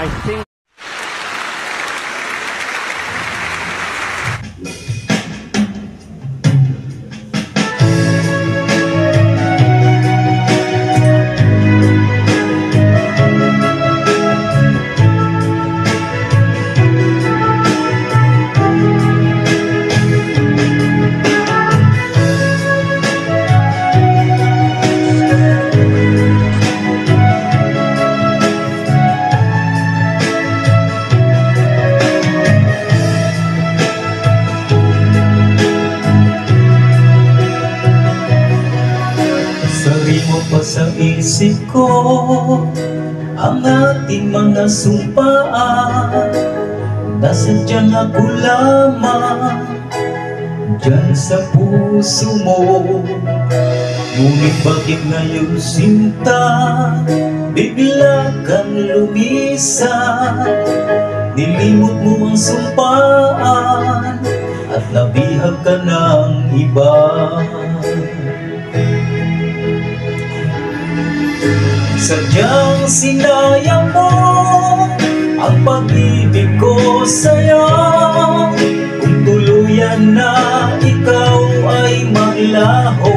think pa sa isip ko ang ating mga sumpaan, nasadyang ako lamang dyan sa puso mo. Ngunit bakit ngayon sinta bigla kang lumisan? Nilimot mo ang sumpaan at nabihag ka ng iba. Sadyang sinayang mo ang pag-ibig ko sa'yo, kung tuluyan na ikaw ay maglaho.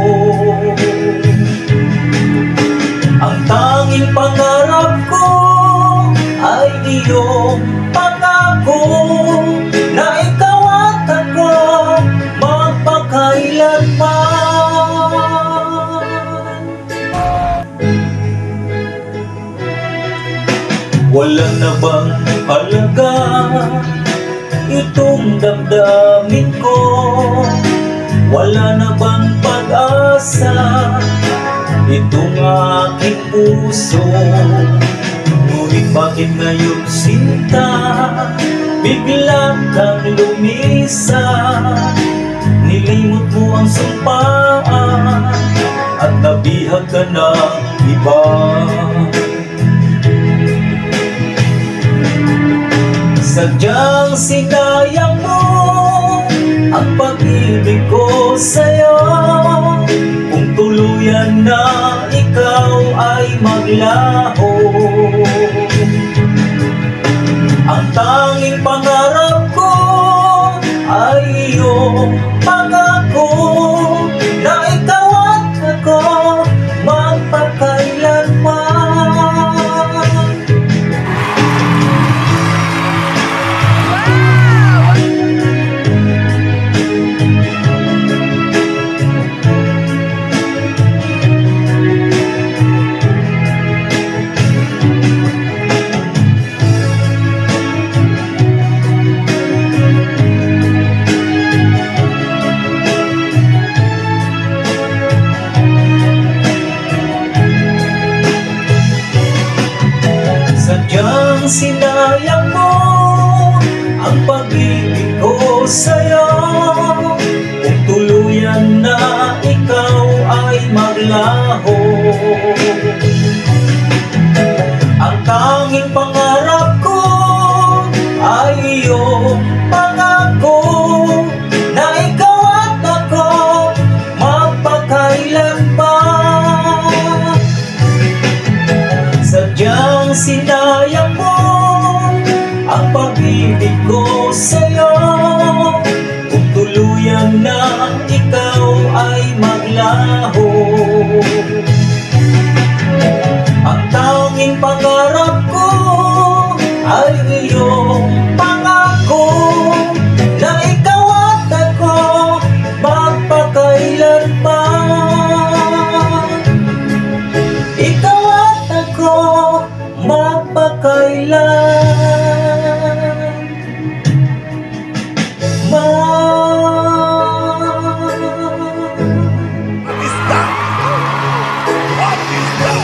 Ang tanging pangarap ko ay iyong pangako na ikaw at ako magpakailanman. Wala na bang halaga itong damdamin ko? Wala na bang pag-asa itong aking puso? Ngunit bakit ngayon sinta bigla kang lumisan? Nilimot mo ang sumpaan at nabihag ka ng iba. Sadyang sinayang mo ang pag-ibig ko sa'yo, kung tuluyan na ikaw ay maglaho. Ang tanging pangarap ko ay iyong pangako na ikaw at ako magpakailanman. Sadyang sinayang mo ang pag-ibig ko sa'yo, kung tuluyan na ikaw ay maglaho. Ang tanging pangarap ko ay iyong pangako na ikaw at ako magpakailanman. Sadyang sinayang mo ang pag-ibig ko sa'yo, kung tuluyan na ikaw ay maglaho. Ang tanging pangarap ko ay iyong pangako na ikaw at ako magpakailanman. Ikaw at ako magpakailanman. What is that? What is that?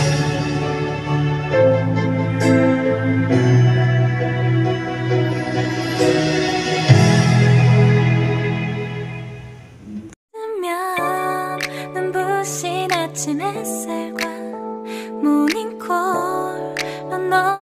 눈부신 아침 햇살